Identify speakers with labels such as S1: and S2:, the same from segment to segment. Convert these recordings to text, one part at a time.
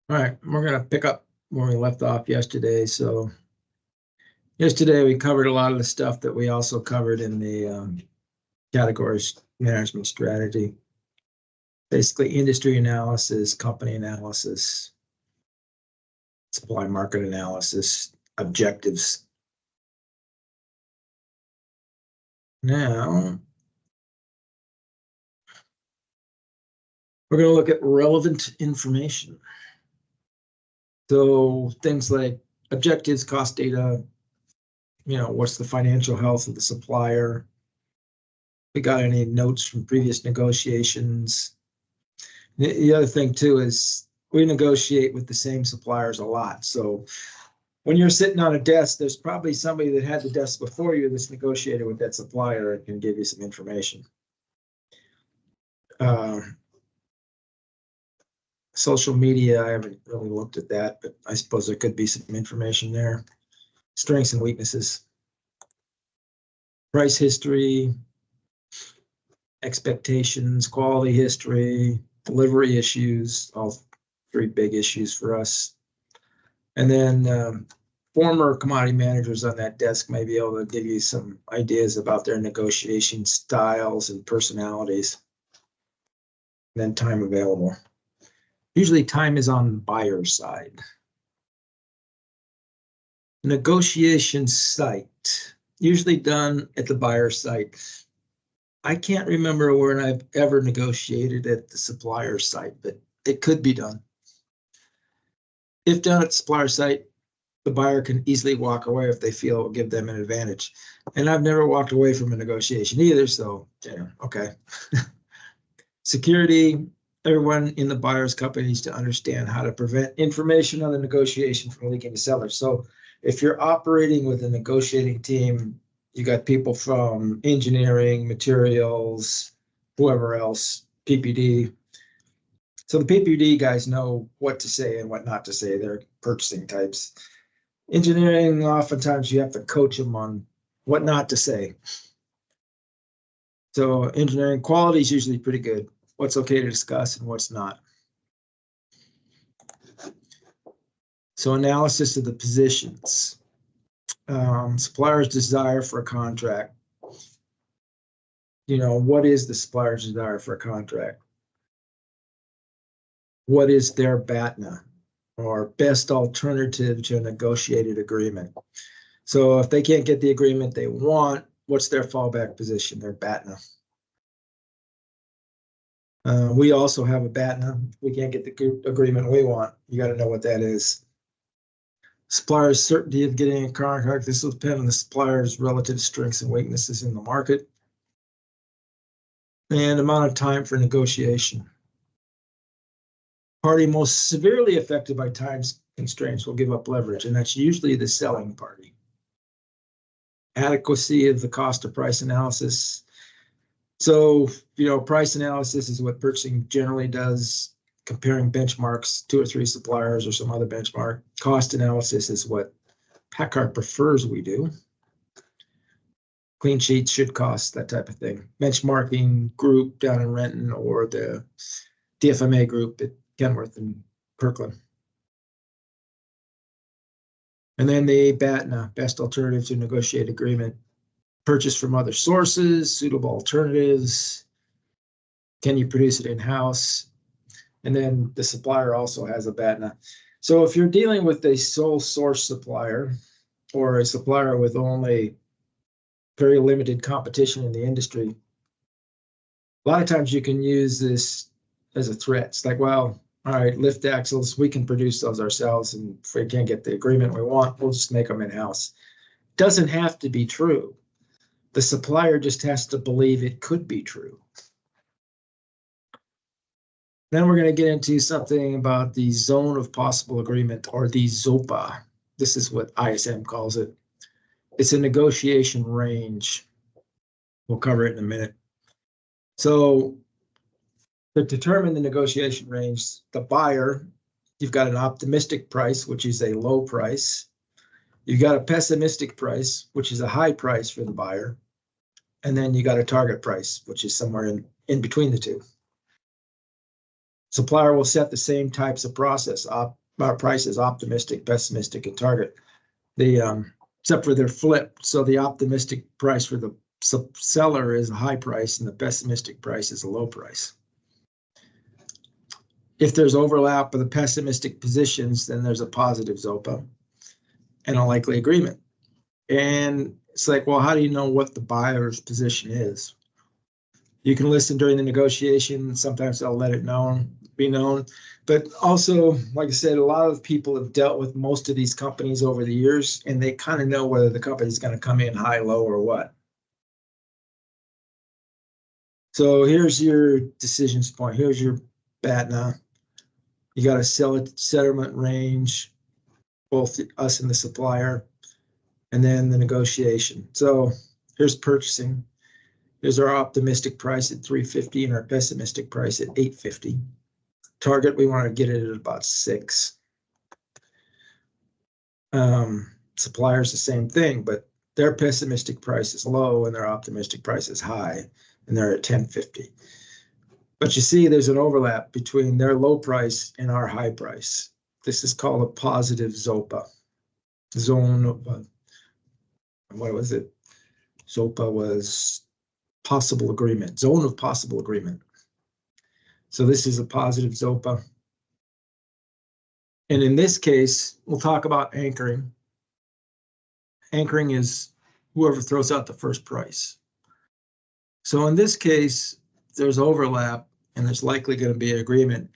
S1: All right, we're going to pick up where we left off yesterday. So yesterday we covered a lot of the stuff that we also covered in the categories management strategy. Basically industry analysis, company analysis, supply market analysis, objectives. Now we're going to look at relevant information. So things like objectives, cost data, what's the financial health of the supplier? We got any notes from previous negotiations? The other thing too is we negotiate with the same suppliers a lot. So when you're sitting on a desk, there's probably somebody that had the desk before you that's negotiated with that supplier and can give you some information. Social media, I haven't really looked at that, but I suppose there could be some information there. Strengths and weaknesses. Price history, expectations, quality history, delivery issues, all three big issues for us. And then former commodity managers on that desk may be able to give you some ideas about their negotiation styles and personalities. And then time available. Usually time is on the buyer's side. Negotiation site, usually done at the buyer's site. I can't remember when I've ever negotiated at the supplier site, but it could be done. If done at the supplier site, the buyer can easily walk away if they feel it will give them an advantage. And I've never walked away from a negotiation either, so okay. Security, everyone in the buyer's company needs to understand how to prevent information on the negotiation from leaking to sellers. So if you're operating with a negotiating team, you got people from engineering, materials, whoever else, PPD. So the PPD guys know what to say and what not to say. They're purchasing types. Engineering, oftentimes you have to coach them on what not to say. So engineering quality is usually pretty good. What's okay to discuss and what's not. So analysis of the positions. Supplier's desire for a contract. What is the supplier's desire for a contract? What is their BATNA, or best alternative to a negotiated agreement? So if they can't get the agreement they want, what's their fallback position, their BATNA? We also have a BATNA. We can't get the agreement we want. You got to know what that is. Supplier's certainty of getting a contract. This will depend on the supplier's relative strengths and weaknesses in the market. And amount of time for negotiation. Party most severely affected by time constraints will give up leverage, and that's usually the selling party. Adequacy of the cost of price analysis. So, price analysis is what purchasing generally does, comparing benchmarks, 2 or 3 suppliers or some other benchmark. Cost analysis is what Packard prefers we do. Clean sheets, should cost, that type of thing. Benchmarking group down in Renton, or the DFMA group at Kenworth and Kirkland. And then the BATNA, best alternative to negotiate agreement. Purchase from other sources, suitable alternatives. Can you produce it in-house? And then the supplier also has a BATNA. So if you're dealing with a sole source supplier, or a supplier with only very limited competition in the industry, a lot of times you can use this as a threat. It's like, well, all right, lift axles, we can produce those ourselves, and if we can't get the agreement we want, we'll just make them in-house. Doesn't have to be true. The supplier just has to believe it could be true. Then we're going to get into something about the zone of possible agreement, or the ZOPA. This is what ISM calls it. It's a negotiation range. We'll cover it in a minute. So to determine the negotiation range, the buyer, you've got an optimistic price, which is a low price. You've got a pessimistic price, which is a high price for the buyer. And then you got a target price, which is somewhere in between the two. Supplier will set the same types of prices, optimistic, pessimistic, and target. Except for they're flipped. So the optimistic price for the seller is a high price and the pessimistic price is a low price. If there's overlap of the pessimistic positions, then there's a positive ZOPA and a likely agreement. And it's like, well, how do you know what the buyer's position is? You can listen during the negotiation. Sometimes they'll let it be known. But also, like I said, a lot of people have dealt with most of these companies over the years, and they kind of know whether the company's going to come in high, low, or what. So here's your decisions point. Here's your BATNA. You got a settlement range, both us and the supplier, and then the negotiation. So here's purchasing. Here's our optimistic price at 350 and our pessimistic price at 850. Target, we want to get it at about 6. Supplier's the same thing, but their pessimistic price is low and their optimistic price is high, and they're at 1050. But you see there's an overlap between their low price and our high price. This is called a positive ZOPA. Zone of, what was it? ZOPA was possible agreement, zone of possible agreement. So this is a positive ZOPA. And in this case, we'll talk about anchoring. Anchoring is whoever throws out the first price. So in this case, there's overlap and there's likely going to be an agreement.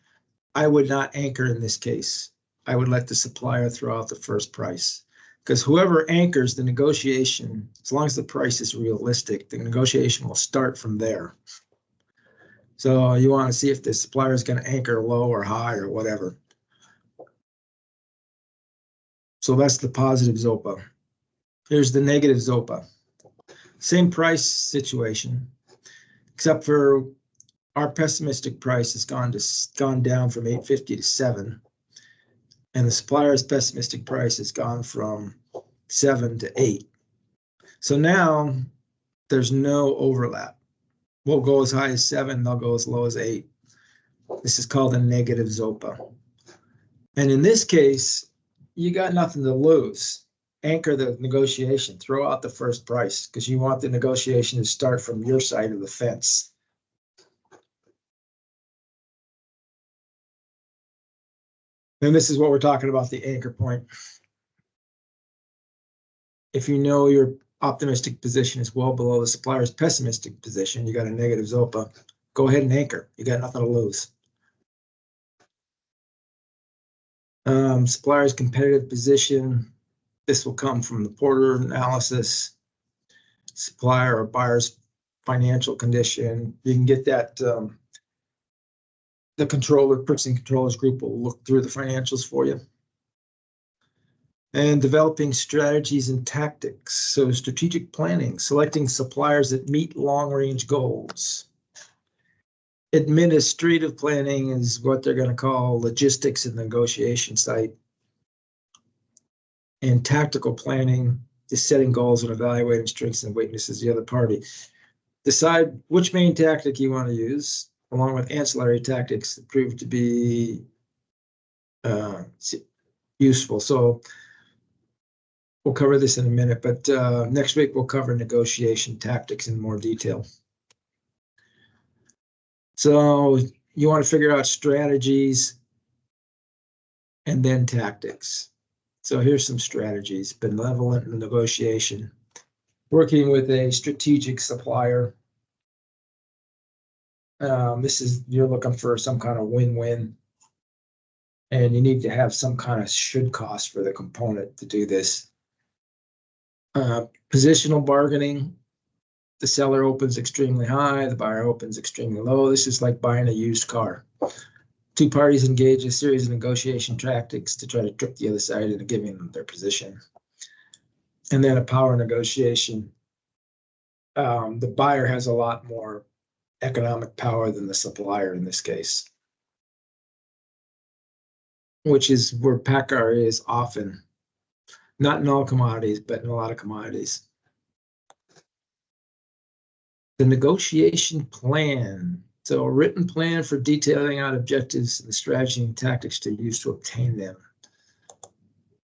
S1: I would not anchor in this case. I would let the supplier throw out the first price, because whoever anchors the negotiation, as long as the price is realistic, the negotiation will start from there. So you want to see if the supplier is going to anchor low or high or whatever. So that's the positive ZOPA. Here's the negative ZOPA. Same price situation, except for our pessimistic price has gone down from 850 to 7, and the supplier's pessimistic price has gone from 7 to 8. So now there's no overlap. We'll go as high as 7, they'll go as low as 8. This is called a negative ZOPA. And in this case, you got nothing to lose. Anchor the negotiation, throw out the first price, because you want the negotiation to start from your side of the fence. And this is what we're talking about, the anchor point. If you know your optimistic position is well below the supplier's pessimistic position, you got a negative ZOPA, go ahead and anchor. You got nothing to lose. Supplier's competitive position, this will come from the Porter analysis. Supplier or buyer's financial condition, you can get that. The purchasing controllers group will look through the financials for you. And developing strategies and tactics. So strategic planning, selecting suppliers that meet long-range goals. Administrative planning is what they're going to call logistics and negotiation site. And tactical planning is setting goals and evaluating strengths and weaknesses of the other party. Decide which main tactic you want to use, along with ancillary tactics that prove to be useful. So we'll cover this in a minute, but next week we'll cover negotiation tactics in more detail. So you want to figure out strategies and then tactics. So here's some strategies: benevolent negotiation, working with a strategic supplier. You're looking for some kind of win-win, and you need to have some kind of should cost for the component to do this. Positional bargaining, the seller opens extremely high, the buyer opens extremely low. This is like buying a used car. Two parties engage a series of negotiation tactics to try to trick the other side into giving them their position. And then a power negotiation. The buyer has a lot more economic power than the supplier in this case, which is where PACCAR is often. Not in all commodities, but in a lot of commodities. The negotiation plan. So a written plan for detailing out objectives and the strategy and tactics to use to obtain them.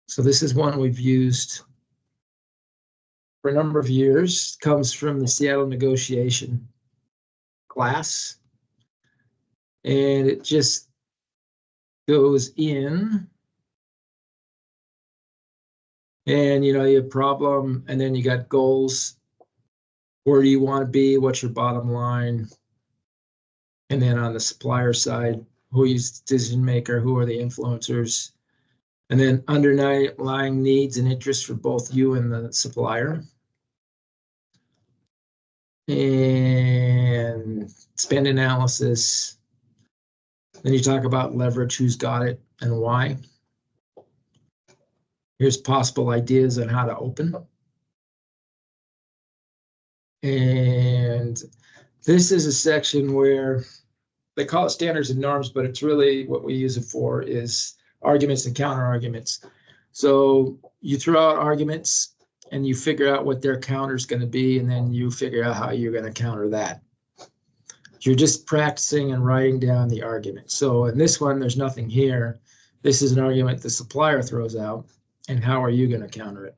S1: So this is one we've used for a number of years. Comes from the Seattle negotiation class. And it just goes in. And you have problem, and then you got goals. Where do you want to be? What's your bottom line? And then on the supplier side, who is the decision maker? Who are the influencers? And then underlying needs and interests for both you and the supplier. And spend analysis. Then you talk about leverage, who's got it and why. Here's possible ideas on how to open. And this is a section where they call it standards and norms, but it's really what we use it for is arguments and counter arguments. So you throw out arguments and you figure out what their counter is going to be, and then you figure out how you're going to counter that. You're just practicing and writing down the argument. So in this one, there's nothing here. This is an argument the supplier throws out, and how are you going to counter it?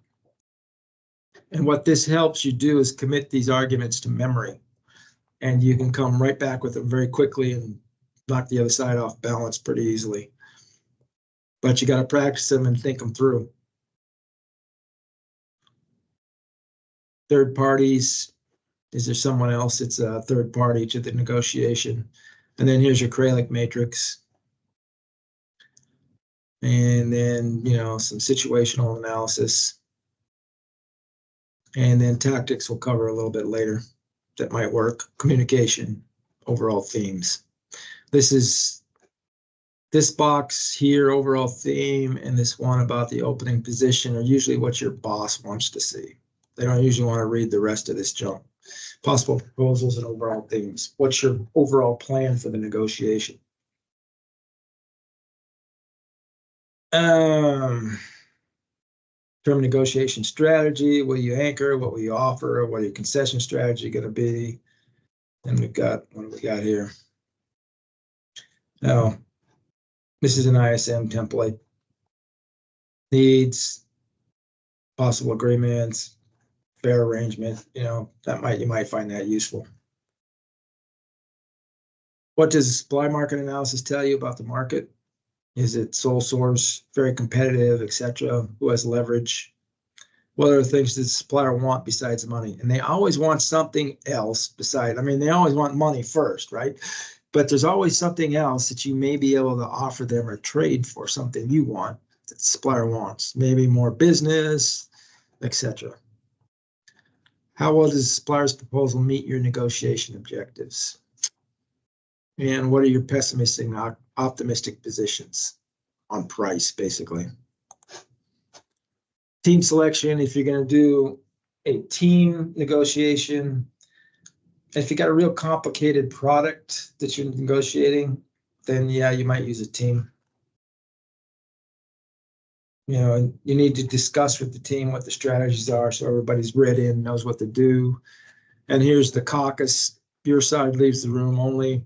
S1: And what this helps you do is commit these arguments to memory, and you can come right back with them very quickly and knock the other side off balance pretty easily. But you got to practice them and think them through. Third parties, is there someone else? It's a third party to the negotiation. And then here's your Kralik matrix. And then, some situational analysis. And then tactics we'll cover a little bit later that might work. Communication, overall themes. This box here, overall theme, and this one about the opening position are usually what your boss wants to see. They don't usually want to read the rest of this junk. Possible proposals and overall themes. What's your overall plan for the negotiation? Term negotiation strategy. Will you anchor? What will you offer? What are your concession strategy going to be? And we've got, what do we got here? Now, this is an ISM template. Needs, possible agreements, fair arrangement. You might find that useful. What does the supply market analysis tell you about the market? Is it sole source, very competitive, etc.? Who has leverage? What other things does the supplier want besides money? And they always want something else besides, they always want money first, right? But there's always something else that you may be able to offer them or trade for something you want that the supplier wants. Maybe more business, etc. How well does the supplier's proposal meet your negotiation objectives? And what are your pessimistic and optimistic positions on price, basically? Team selection, if you're going to do a team negotiation, if you got a real complicated product that you're negotiating, then yeah, you might use a team. You need to discuss with the team what the strategies are so everybody's read in, knows what to do. And here's the caucus. Your side leaves the room only.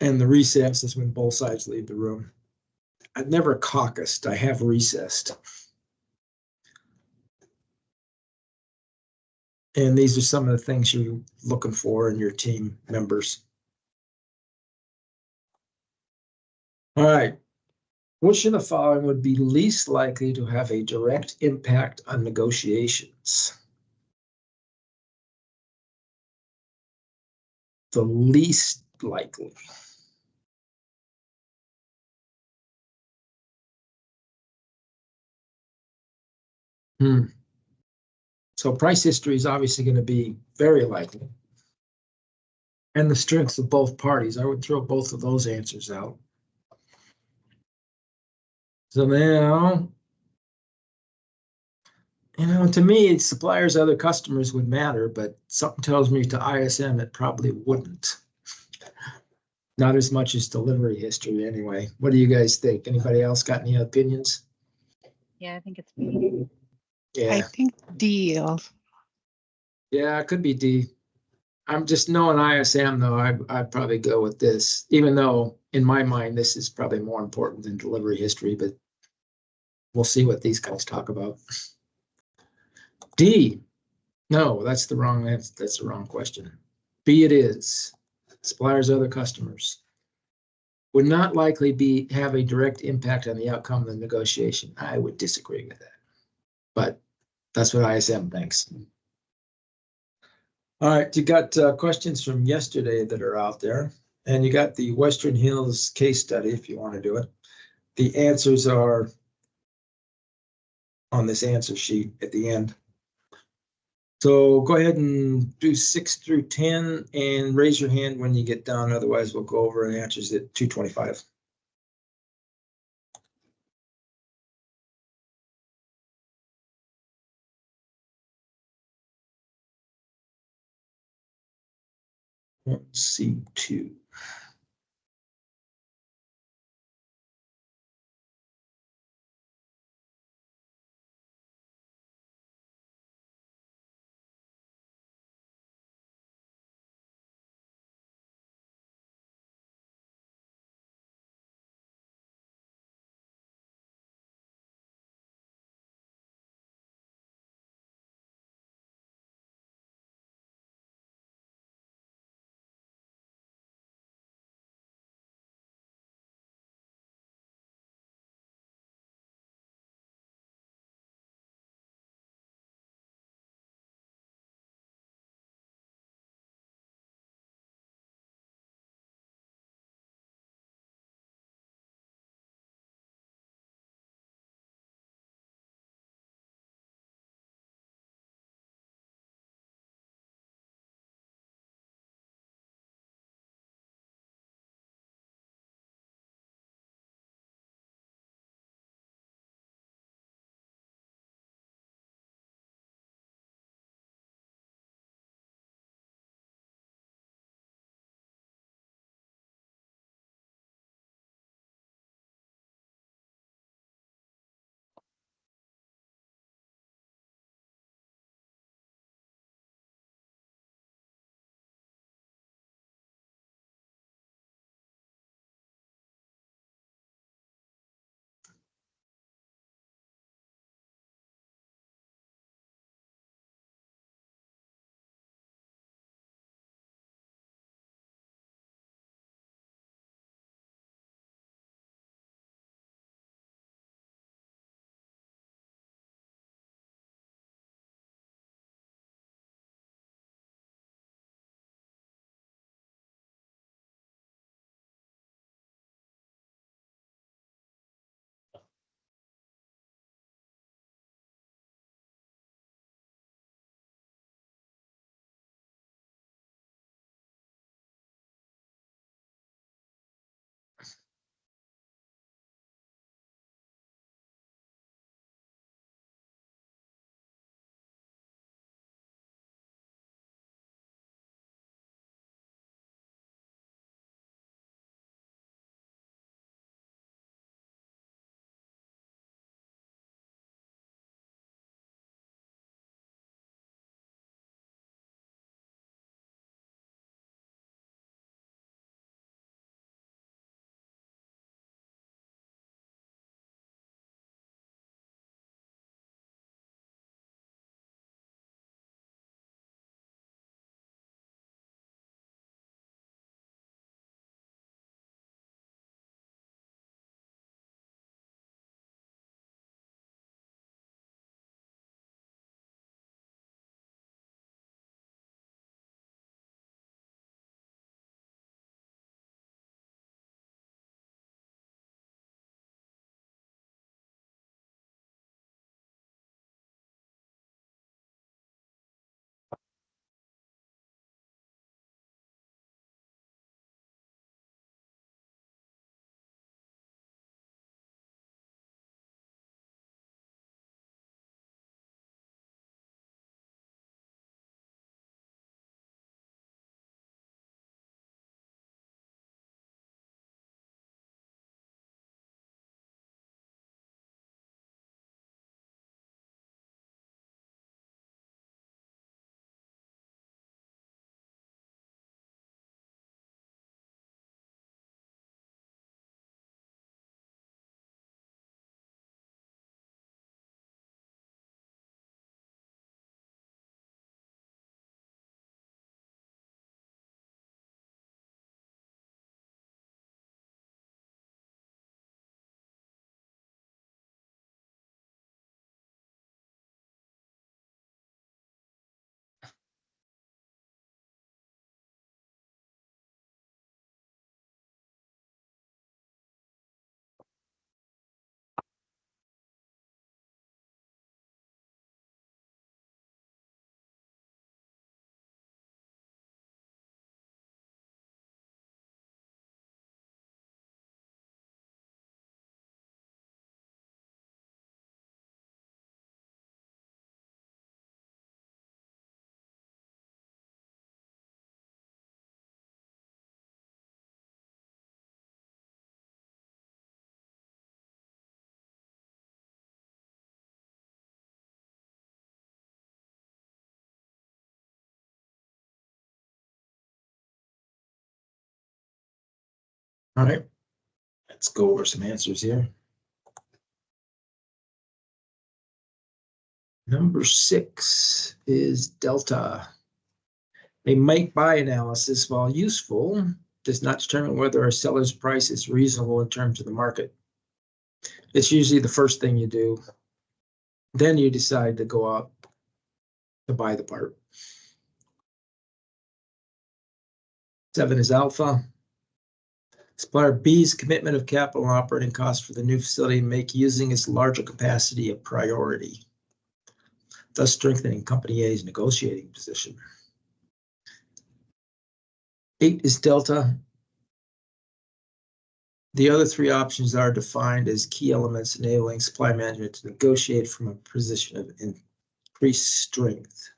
S1: And the recess is when both sides leave the room. I've never caucused, I have recessed. And these are some of the things you're looking for in your team members. All right. Which of the following would be least likely to have a direct impact on negotiations? The least likely. So price history is obviously going to be very likely. And the strengths of both parties. I would throw both of those answers out. So now, to me, suppliers, other customers would matter, but something tells me to ISM it probably wouldn't. Not as much as delivery history anyway. What do you guys think? Anybody else got any opinions?
S2: Yeah, I think it's B.
S3: Yeah. I think D also.
S1: Yeah, it could be D. I'm just knowing ISM though, I'd probably go with this, even though in my mind, this is probably more important than delivery history, but we'll see what these guys talk about. D, no, that's the wrong, that's the wrong question. B it is, suppliers, other customers. Would not likely have a direct impact on the outcome of the negotiation. I would disagree with that, but that's what ISM thinks. All right, you got questions from yesterday that are out there, and you got the Western Hills case study if you want to do it. The answers are on this answer sheet at the end. So go ahead and do 6 through 10 and raise your hand when you get done. Otherwise, we'll go over the answers at 2:25. Let's see, 2. All right, let's go over some answers here. Number 6 is delta. A make-buy analysis, while useful, does not determine whether a seller's price is reasonable in terms of the market. It's usually the first thing you do. Then you decide to go out to buy the part. 7 is alpha. Supplier B's commitment of capital and operating costs for the new facility make using its larger capacity a priority, thus strengthening Company A's negotiating position. 8 is delta. The other 3 options are defined as key elements enabling supply management to negotiate from a position of increased strength.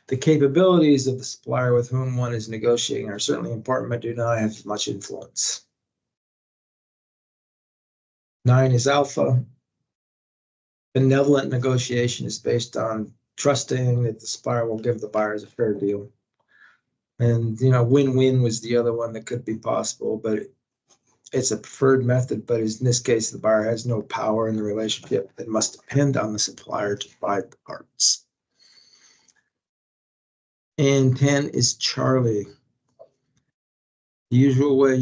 S1: The capabilities of the supplier with whom one is negotiating are certainly important, but do not have much influence. 9 is alpha. Benevolent negotiation is based on trusting that the supplier will give the buyers a fair deal. And, win-win was the other one that could be possible, but it's a preferred method. But in this case, the buyer has no power in the relationship and must depend on the supplier to provide the parts. And 10 is Charlie. The usual way,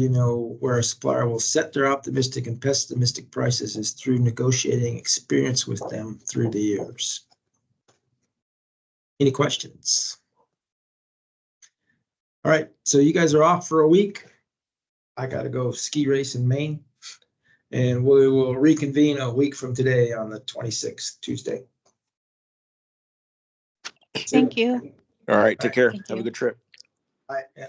S1: where a supplier will set their optimistic and pessimistic prices is through negotiating experience with them through the years. Any questions? All right, so you guys are off for a week. I got to go ski race in Maine, and we will reconvene a week from today on the 26th, Tuesday.
S2: Thank you.
S3: All right, take care.
S2: Thank
S3: Have a
S2: you.
S3: good trip.
S1: Bye. Yeah.